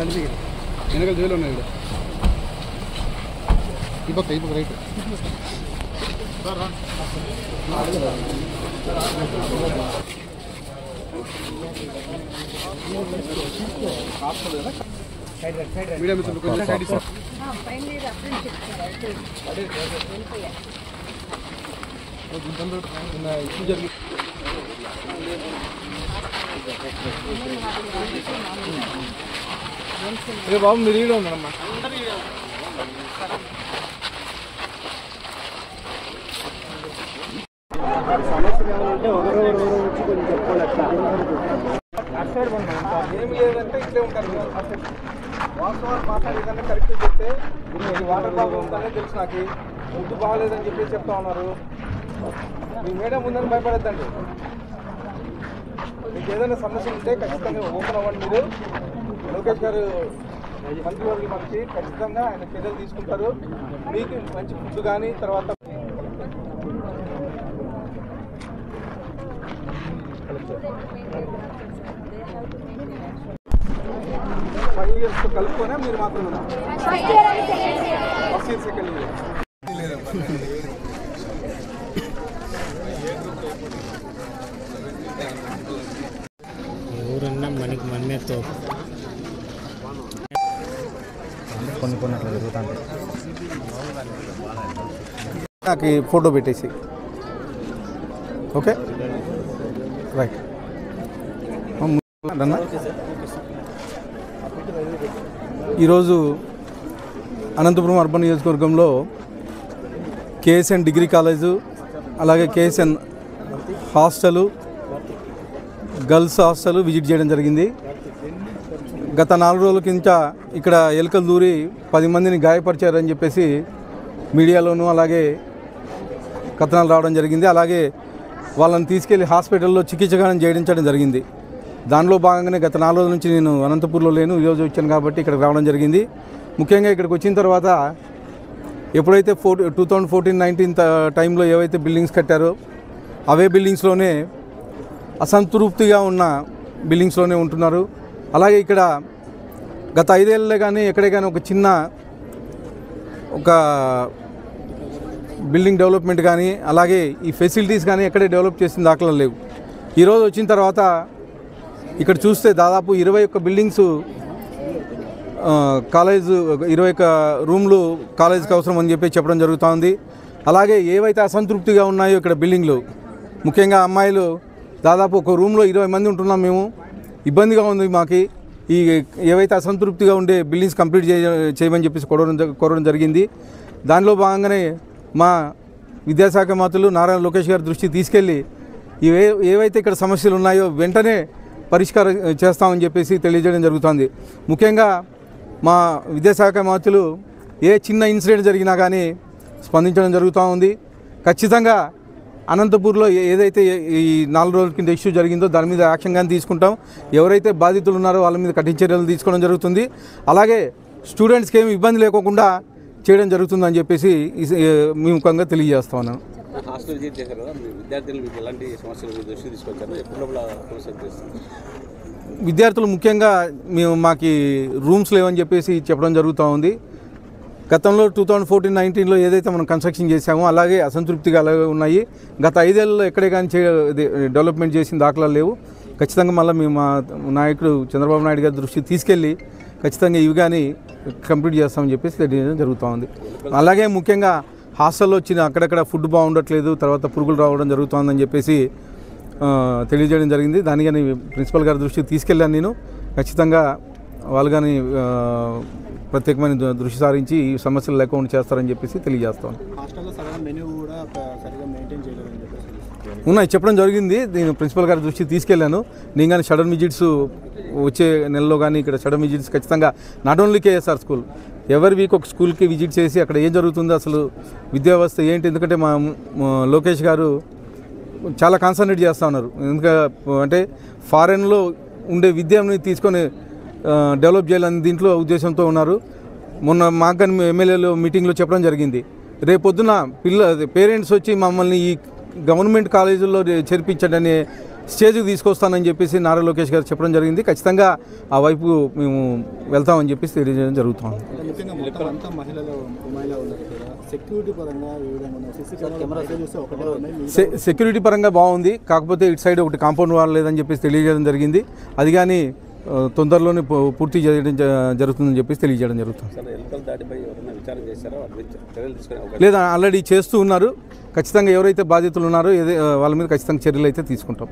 వెనకాల జైలు ఉన్నాయి ఇక్కడ ఈ పక్క రైట్ మీడియం కొంచెం సైడ్ ఇస్తారు అరే బాబు మీరు ఈడ ఉన్నారమ్మా సమస్యలు ఏమంటే ఒకరెవరు వచ్చి కొంచెం చెప్పుకోలేక ఏమి లేదంటే ఇట్లే ఉంటారు వాస్తవాలు మాట్లాడేదన్నా కరెక్ట్గా చెప్తే వాటర్ ప్రాబ్లం ఉందనే తెలుసు నాకు ముందు బాగాలేదని చెప్పేసి చెప్తా ఉన్నారు మీ మేడం ఉందని భయపడద్దండి మీకు ఏదైనా సమస్య ఉంటే ఖచ్చితంగా ఓపెన్ అవ్వండి మీరు లోకేష్ గారు మంత్రివర్గ మనకి ఖచ్చితంగా ఆయన చర్యలు తీసుకుంటారు మీకు మంచి ఫుడ్ కానీ తర్వాత 5 years కలుపుకోనే మీరు మాత్రమే ఫస్ట్ ఇయర్ సెకండ్ ఇయర్ ఎవరన్నా మనకి మనమేతో కొన్ని కొన్ని అట్లా జరుగుతుంది నాకు ఫోటో పెట్టేసి ఓకే రైట్ ఈరోజు అనంతపురం అర్బన్ నియోజకవర్గంలో కేఎస్ఎన్ డిగ్రీ కాలేజు అలాగే KSN hostel girls hostel visit చేయడం జరిగింది. గత 4 రోజుల కింద ఇక్కడ ఎలుకలు దూరి 10 మందిని గాయపరిచారని చెప్పేసి మీడియాలోనూ అలాగే కథనాలు రావడం జరిగింది. అలాగే వాళ్ళని తీసుకెళ్లి హాస్పిటల్లో చికిత్స చేయించడం జరిగింది. దానిలో భాగంగానే గత 4 రోజుల నుంచి నేను అనంతపూర్లో లేను, ఈరోజు వచ్చాను కాబట్టి ఇక్కడికి రావడం జరిగింది. ముఖ్యంగా ఇక్కడికి వచ్చిన తర్వాత ఎప్పుడైతే 2014-19 టైంలో ఏవైతే బిల్డింగ్స్ కట్టారో అవే బిల్డింగ్స్లోనే అసంతృప్తిగా ఉన్న బిల్డింగ్స్లోనే ఉంటున్నారు. అలాగే ఇక్కడ గత 5 ఏళ్ళే కానీ ఎక్కడే కానీ ఒక చిన్న బిల్డింగ్ డెవలప్మెంట్ కానీ అలాగే ఈ ఫెసిలిటీస్ కానీ ఎక్కడే డెవలప్ చేసిన దాఖలు లేవు. ఈరోజు వచ్చిన తర్వాత ఇక్కడ చూస్తే దాదాపు 21 బిల్డింగ్స్ కాలేజ్ 21 రూమ్లు కాలేజ్కి అవసరం అని చెప్పడం జరుగుతుంది. అలాగే ఏవైతే అసంతృప్తిగా ఉన్నాయో ఇక్కడ బిల్డింగ్లు, ముఖ్యంగా అమ్మాయిలు దాదాపు ఒక రూమ్లో 20 మంది ఉంటున్నాం మేము. ఇబ్బందిగా ఉంది మాకు. ఈ ఏవైతే అసంతృప్తిగా ఉండే బిల్డింగ్స్ కంప్లీట్ చేయమని చెప్పేసి కోరడం జరిగింది. దానిలో భాగంగానే మా విద్యాశాఖ మంత్రులు నారాయణ లోకేష్ గారి దృష్టికి తీసుకెళ్ళి ఏవైతే ఇక్కడ సమస్యలు ఉన్నాయో వెంటనే పరిష్కారం చేస్తామని చెప్పేసి తెలియజేయడం జరుగుతుంది. ముఖ్యంగా మా విద్యాశాఖ మంత్రులు ఏ చిన్న ఇన్సిడెంట్ జరిగినా కానీ స్పందించడం జరుగుతూ ఉంది. ఖచ్చితంగా అనంతపూర్లో ఏదైతే ఈ 4 రోజుల కింద ఇష్యూ జరిగిందో దాని మీద యాక్షన్ కానీ తీసుకుంటాం. ఎవరైతే బాధితులు ఉన్నారో వాళ్ళ మీద కఠిన చర్యలు తీసుకోవడం జరుగుతుంది. అలాగే స్టూడెంట్స్కి ఏమి ఇబ్బంది లేకుండా చేయడం జరుగుతుందని చెప్పేసి మీ ముఖంగా తెలియజేస్తా ఉన్నాను. విద్యార్థులు ముఖ్యంగా మాకు రూమ్స్ లేవని చెప్పేసి చెప్పడం జరుగుతూ ఉంది. గతంలో 2014-19లో ఏదైతే మనం కన్స్ట్రక్షన్ చేసామో అలాగే అసంతృప్తిగా అలాగే ఉన్నాయి. గత 5 ఏళ్ళలో ఎక్కడే కానీ డెవలప్మెంట్ చేసిన దాఖలాలు లేవు. ఖచ్చితంగా మళ్ళీ మేము మా నాయకుడు చంద్రబాబు నాయుడు గారి దృష్టికి తీసుకెళ్ళి ఖచ్చితంగా ఇవి కానీ కంప్లీట్ చేస్తామని చెప్పేసి తెలియజేయడం జరుగుతూ ఉంది. అలాగే ముఖ్యంగా హాస్టల్లో వచ్చిన అక్కడక్కడ ఫుడ్ బాగుండట్లేదు, తర్వాత పురుగులు రావడం జరుగుతుందని చెప్పేసి తెలియజేయడం జరిగింది. దాని కానీ ప్రిన్సిపల్ గారి దృష్టికి తీసుకెళ్ళాను నేను. ఖచ్చితంగా వాళ్ళు కానీ ప్రత్యేకమైన దృష్టి సారించి ఈ సమస్యలు లేకుండా చేస్తారని చెప్పేసి తెలియజేస్తాను. ఉన్నాయి చెప్పడం జరిగింది. నేను ప్రిన్సిపల్ గారి దృష్టికి తీసుకెళ్ళాను. నేను కానీ సడన్ విజిట్స్ వచ్చే నెలలో కానీ ఇక్కడ సడన్ విజిట్స్ ఖచ్చితంగా నాట్ ఓన్లీ కేఎస్ఆర్ స్కూల్ ఎవరి వీక్ ఒక స్కూల్కి విజిట్ చేసి అక్కడ ఏం జరుగుతుందో అసలు విద్యా వ్యవస్థ ఏంటి, ఎందుకంటే మా లోకేష్ గారు చాలా కాన్సన్ట్రేట్ చేస్తూ ఉన్నారు. ఎందుకంటే ఫారెన్లో ఉండే విద్యను తీసుకొని డెవలప్ చేయాలని దీంట్లో ఉద్దేశంతో ఉన్నారు. మొన్న మాకు కానీ ఎమ్మెల్యేలు మీటింగ్లో చెప్పడం జరిగింది. రేపొద్దున పేరెంట్స్ వచ్చి మమ్మల్ని ఈ గవర్నమెంట్ కాలేజీల్లో చేర్పించడనే స్టేజ్కి తీసుకొస్తానని చెప్పేసి నారా లోకేష్ గారు చెప్పడం జరిగింది. ఖచ్చితంగా ఆ వైపు మేము వెళ్తామని చెప్పేసి తెలియజేయడం జరుగుతుంది. సెక్యూరిటీ పరంగా బాగుంది, కాకపోతే ఇటు సైడ్ ఒకటి కాంపౌండ్ వాల్ లేదని చెప్పేసి తెలియజేయడం జరిగింది. అది కానీ తొందరలోనే పూర్తి చేయడం జరుగుతుందని చెప్పేసి తెలియజేయడం జరుగుతుంది. లేదా ఆల్రెడీ చేస్తూ ఉన్నారు. ఖచ్చితంగా ఎవరైతే బాధితులు ఉన్నారో వాళ్ళ మీద ఖచ్చితంగా చర్యలు అయితే తీసుకుంటాం.